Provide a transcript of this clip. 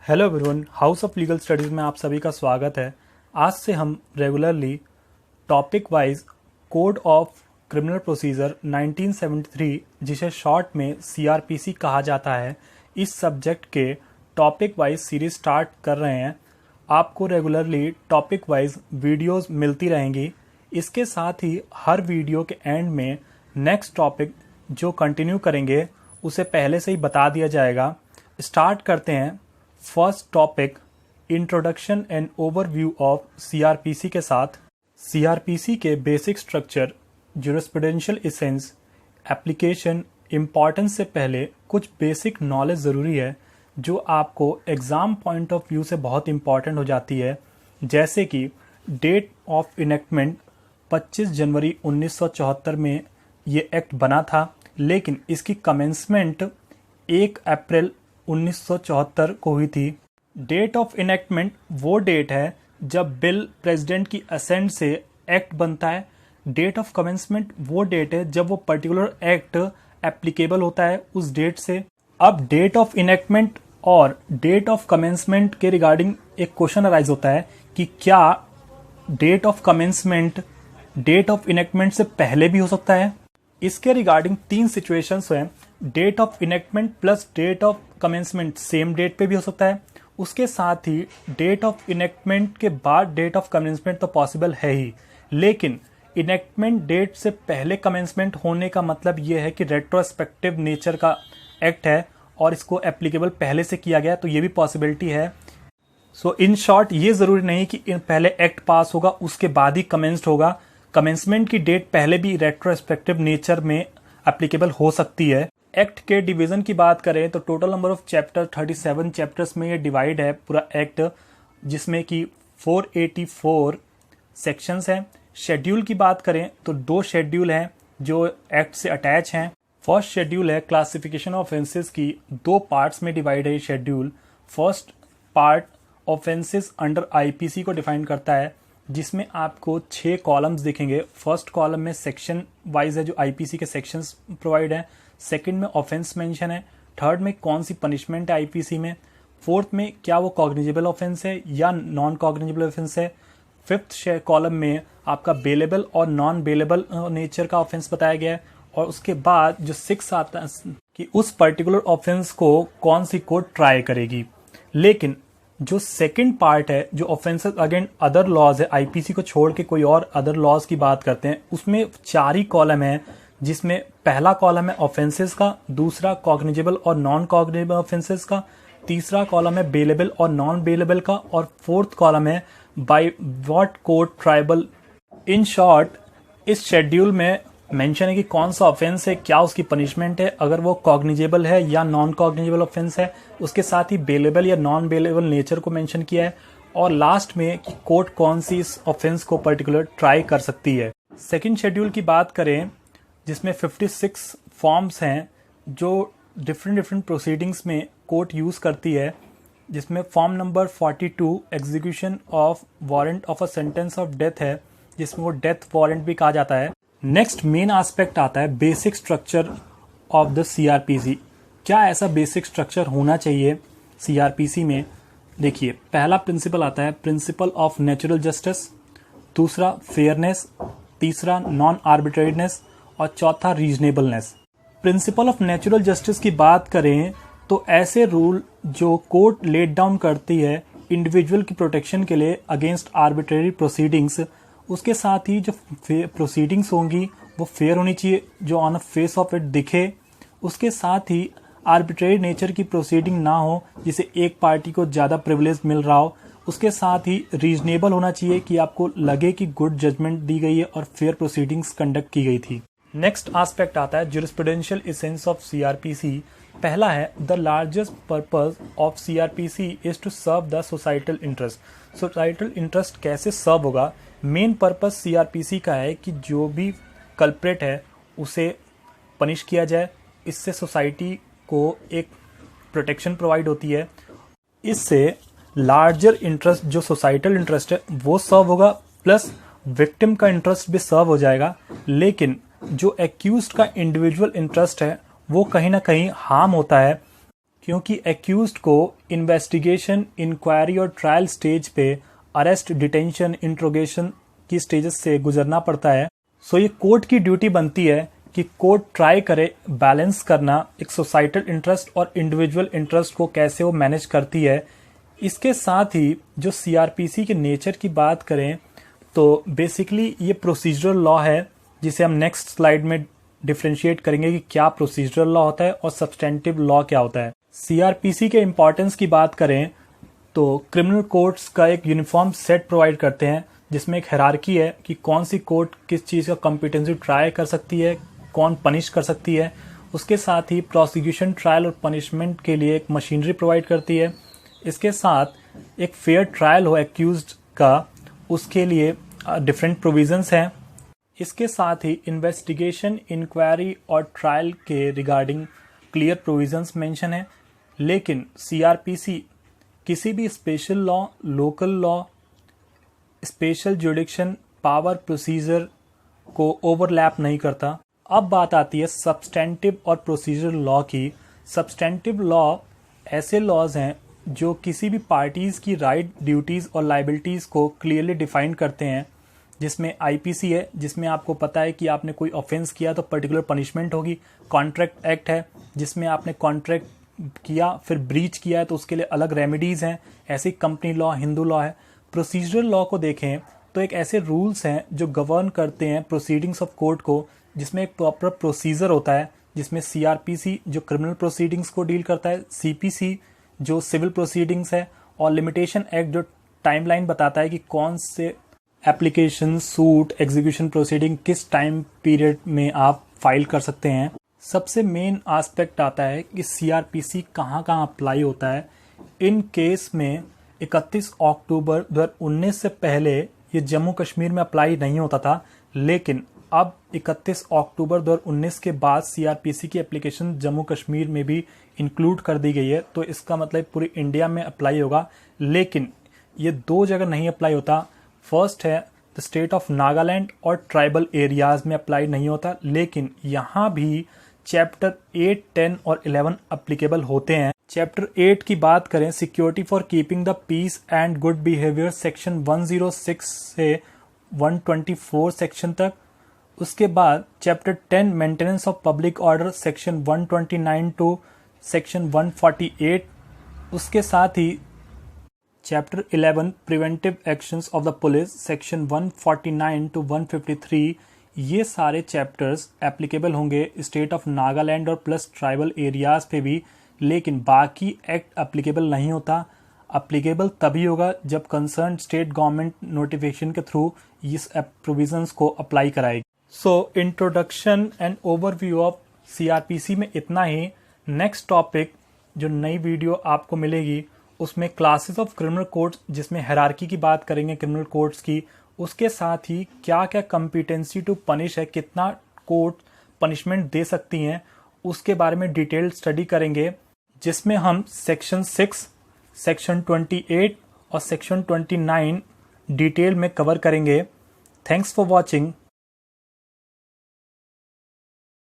Hello everyone, house of legal studies में आप सभी का स्वागत है। आज से हम regularly topic wise code of criminal procedure 1973, जिसे शॉर्ट में सीआरपीसी कहा जाता है, इस सब्जेक्ट के टॉपिक वाइज सीरीज स्टार्ट कर रहे हैं। आपको रेगुलरली टॉपिक वाइज वीडियोस मिलती रहेंगी। इसके साथ ही हर वीडियो के एंड में नेक्स्ट टॉपिक जो कंटिन्यू करेंगे उसे पहले से ही बता दिया जाएगा। स्टार्ट करते हैं first topic, introduction and overview of CrPC के साथ। सीआरपीसी के basic structure, jurisprudential essence, application, importance से पहले कुछ बेसिक नॉलेज ज़रूरी है जो आपको एग्ज़ाम पॉइंट ऑफ व्यू से बहुत इंपॉर्टेंट हो जाती है। जैसे कि डेट ऑफ इनेक्टमेंट 25 जनवरी 1974 में ये एक्ट बना था, लेकिन इसकी कमेंसमेंट 1 अप्रैल 1974 को हुई थी। डेट ऑफ इनेक्टमेंट वो डेट है जब बिल प्रेसिडेंट की असेंट से एक्ट बनता है। डेट ऑफ कमेंसमेंट वो डेट है जब वो पर्टिकुलर एक्ट एप्लीकेबल होता है उस डेट से। अब डेट ऑफ इनेक्टमेंट और डेट ऑफ कमेंसमेंट के रिगार्डिंग एक क्वेश्चन अराइज होता है कि क्या date of commencement date of enactment से पहले भी हो सकता है। इसके रिगार्डिंग 3 सिचुएशंस हैं। Date of enactment plus date of commencement same date पे भी हो सकता है। उसके साथ ही डेट ऑफ इनेक्टमेंट के बाद डेट ऑफ कमेंसमेंट तो पॉसिबल है ही, लेकिन इनेक्टमेंट डेट से पहले कमेंसमेंट होने का मतलब ये है कि रेट्रोस्पेक्टिव नेचर का एक्ट है और इसको एप्लीकेबल पहले से किया गया, तो ये भी पॉसिबिलिटी है। सो इन शॉर्ट, ये जरूरी नहीं कि पहले एक्ट पास होगा उसके बाद ही कमेंस्ड होगा। कमेंसमेंट की डेट पहले भी रेट्रोस्पेक्टिव नेचर में एप्लीकेबल हो सकती है। एक्ट के डिवीजन की बात करें तो total number of chapter 37 chapters में ये डिवाइड है पूरा एक्ट, जिसमें कि 484 सेक्शंस हैं। शेड्यूल की बात करें तो 2 शेड्यूल हैं जो एक्ट से अटैच हैं। फर्स्ट शेड्यूल है क्लासिफिकेशन ऑफ ऑफेंसेस की, 2 पार्ट्स में डिवाइड है ये schedule. First part offences under IPC को डिफाइन करता है, जिसमें आपको 6 कॉलम्स दिखेंगे। फर्स्ट कॉलम में सेक्शन वाइज है जो आईपीसी के सेक्शंस प्रोवाइड हैं। सेकंड में ऑफेंस मेंशन है। थर्ड में कौन सी पनिशमेंट है आईपीसी में। फोर्थ में क्या वो कॉग्निजेबल ऑफेंस है या नॉन कॉग्निजेबल ऑफेंस है। फिफ्थ कॉलम में आपका बेलेबल और नॉन बेलेबल नेचर का ऑफेंस बताया गया है। और उसके बाद जो 6 आता है कि उस पर्टिकुलर ऑफेंस को कौन सी कोर्ट ट्राई करेगी। लेकिन जो सेकंड पार्ट है जो ऑफेंसेस अगेंस्ट अदर लॉज है, आईपीसी को छोड़ के कोई और अदर लॉज की बात करते हैं, उसमें 4 ही कॉलम है, जिसमें पहला कॉलम है ऑफेंसेस का, दूसरा कॉग्निजेबल और नॉन कॉग्निजेबल ऑफेंसेस का, तीसरा कॉलम है बेलेबल और नॉन बेलेबल का, और फोर्थ कॉलम है by what court tribal. In short, इस शेड्यूल में मेंशन है कि कौन सा ऑफेंस है, क्या उसकी पनिशमेंट है, अगर वो कॉग्निजेबल है या नॉन कॉग्निजेबल ऑफेंस है। उसके साथ ही बेलेबल या नॉन बेलेबल नेचर को मेंशन किया है, और लास्ट में कि कोर्ट कौन सी इस ऑफेंस को पर्टिकुलर ट्राई कर सकती है। सेकेंड शेड्यूल की बात करें जिसमें 56 फॉर्म्स हैं जो डिफरेंट प्रोसीडिंग्स में कोर्ट यूज़ करती है, जिसमें form number 42 execution of warrant of a sentence of death है, जिसमें वो डेथ वारंट भी कहा जाता है। नेक्स्ट मेन एस्पेक्ट आता है basic structure of the CrPC. क्या ऐसा बेसिक स्ट्रक्चर होना चाहिए सीआरपीसी में? देखिए, पहला प्रिंसिपल आता है प्रिंसिपल ऑफ नेचुरल जस्टिस, दूसरा फेयरनेस, तीसरा नॉन आर्बिट्रेरीनेस और चौथा reasonableness. Principle of natural justice की बात करें तो ऐसे रूल जो कोर्ट लेट डाउन करती है इंडिविजुअल की प्रोटेक्शन के लिए अगेंस्ट आर्बिट्रेरी प्रोसीडिंग्स। उसके साथ ही जो प्रोसीडिंग्स होंगी वो फेयर होनी चाहिए, जो on a face of it दिखे। उसके साथ ही आर्बिट्रेरी नेचर की प्रोसीडिंग ना हो जिसे एक पार्टी को ज़्यादा प्रिविलेज मिल रहा हो। उसके साथ ही रीजनेबल होना चाहिए कि आपको लगे कि गुड जजमेंट दी गई है और फेयर प्रोसीडिंग्स कंडक्ट की गई थी। नेक्स्ट एस्पेक्ट आता है ज्यूरिस्प्रूडेंशियल एसेंस ऑफ सीआरपीसी। पहला है the largest purpose of CrPC is to serve the societal interest. Societal interest कैसे सर्व होगा? मेन पर्पस सीआरपीसी का है कि जो भी कल्प्रेट है उसे पनिश किया जाए। इससे सोसाइटी को एक प्रोटेक्शन प्रोवाइड होती है। इससे लार्जर इंटरेस्ट जो सोसाइटल इंटरेस्ट है वो सर्व होगा, प्लस विक्टिम का इंटरेस्ट भी सर्व हो जाएगा। लेकिन जो एक्यूज्ड का इंडिविजुअल इंटरेस्ट है वो कहीं ना कहीं हार्म होता है, क्योंकि एक्यूज्ड को इन्वेस्टिगेशन, इंक्वायरी और ट्रायल स्टेज पे अरेस्ट, डिटेंशन, इंट्रोगेशन की स्टेजेस से गुजरना पड़ता है। सो ये कोर्ट की ड्यूटी बनती है कि कोर्ट ट्राई करे बैलेंस करना एक सोसाइटल इंटरेस्ट और इंडिविजुअल इंटरेस्ट को कैसे वो मैनेज करती है। इसके साथ ही जो सीआरपीसी के नेचर की बात करें तो बेसिकली ये प्रोसीजरल लॉ है, जिसे हम नेक्स्ट स्लाइड में डिफ्रेंशिएट करेंगे कि क्या प्रोसीजरल लॉ होता है और सब्सटेंटिव लॉ क्या होता है। सीआरपीसी के इंपॉर्टेंस की बात करें तो क्रिमिनल कोर्ट्स का एक यूनिफॉर्म सेट प्रोवाइड करते हैं, जिसमें एक हायरार्की है कि कौन सी कोर्ट किस चीज़ का कॉम्पिटेंसी ट्राई कर सकती है, कौन पनिश कर सकती है। उसके साथ ही प्रोसिक्यूशन, ट्रायल और पनिशमेंट के लिए एक मशीनरी प्रोवाइड करती है। इसके साथ एक फेयर ट्रायल हो एक्यूज्ड का, उसके लिए डिफरेंट प्रोविजंस हैं। इसके साथ ही इन्वेस्टिगेशन, इंक्वायरी और ट्रायल के रिगार्डिंग क्लियर प्रोविजंस मेंशन है। लेकिन सीआरपीसी किसी भी special law, local law, special जुडिक्शन power, procedure को ओवरलैप नहीं करता। अब बात आती है सब्सटेंटिव और प्रोसीजरल लॉ की। सब्सटेंटिव लॉ ऐसे लॉज हैं जो किसी भी पार्टीज की राइट, ड्यूटीज और लाइबिलिटीज को क्लियरली डिफाइन करते हैं, जिसमें आईपीसी है, जिसमें आपको पता है कि आपने कोई ऑफेंस किया तो पर्टिकुलर पनिशमेंट होगी। कॉन्ट्रैक्ट एक्ट है, जिसमें आपने कॉन्ट्रैक्ट किया फिर ब्रीच किया है तो उसके लिए अलग रेमेडीज हैं। ऐसे कंपनी लॉ, हिंदू लॉ है। प्रोसीजरल लॉ को देखें तो एक ऐसे रूल्स हैं जो गवर्न करते हैं प्रोसीडिंग्स ऑफ कोर्ट को, जिसमें एक प्रॉपर प्रोसीजर होता है, जिसमें सीआरपीसी जो क्रिमिनल प्रोसीडिंग्स को डील करता है, सीपीसी जो सिविल प्रोसीडिंग्स है, और लिमिटेशन एक्ट जो टाइमलाइन बताता है कि कौन से एप्लीकेशन, सूट, एग्जीक्यूशन प्रोसीडिंग किस टाइम पीरियड में आप फाइल कर सकते हैं। सबसे मेन एस्पेक्ट आता है कि सीआरपीसी कहाँ कहाँ अप्लाई होता है। इन केस में 31 अक्टूबर 2019 से पहले ये जम्मू कश्मीर में अप्लाई नहीं होता था, लेकिन अब 31 अक्टूबर 2019 के बाद सीआरपीसी की एप्लीकेशन जम्मू कश्मीर में भी इंक्लूड कर दी गई है। तो इसका मतलब पूरी इंडिया में अप्लाई होगा, लेकिन ये दो जगह नहीं अप्लाई होता। फर्स्ट है द स्टेट ऑफ नागालैंड और ट्राइबल एरियाज में अप्लाई नहीं होता, लेकिन यहाँ भी चैप्टर 8, 10 और 11 अप्लीकेबल होते हैं। चैप्टर 8 की बात करें, security for keeping the peace and good behaviour, section 106 से 124 सेक्शन तक। उसके बाद chapter 10 maintenance of public order, section 129 to section 148। उसके साथ ही chapter 11 preventive actions of the police, section 149 to 153। ये सारे चैप्टर्स एप्लीकेबल होंगे स्टेट ऑफ नागालैंड और प्लस ट्राइबल एरियाज पे भी, लेकिन बाकी एक्ट एप्लीकेबल नहीं होता। एप्लीकेबल तभी होगा जब कंसर्न स्टेट गवर्नमेंट नोटिफिकेशन के थ्रू इस प्रोविजंस को अप्लाई कराएगी। So introduction and overview of CrPC में इतना ही। नेक्स्ट टॉपिक जो नई वीडियो आपको मिलेगी उसमें क्लासेस ऑफ क्रिमिनल कोर्ट्स, जिसमें हायरार्की की बात करेंगे क्रिमिनल कोर्ट्स की। उसके साथ ही क्या क्या कॉम्पिटेंसी टू पनिश है, कितना कोर्ट पनिशमेंट दे सकती हैं, उसके बारे में डिटेल्ड स्टडी करेंगे, जिसमें हम सेक्शन 6, सेक्शन 28 और सेक्शन 29 डिटेल में कवर करेंगे। Thanks for watching.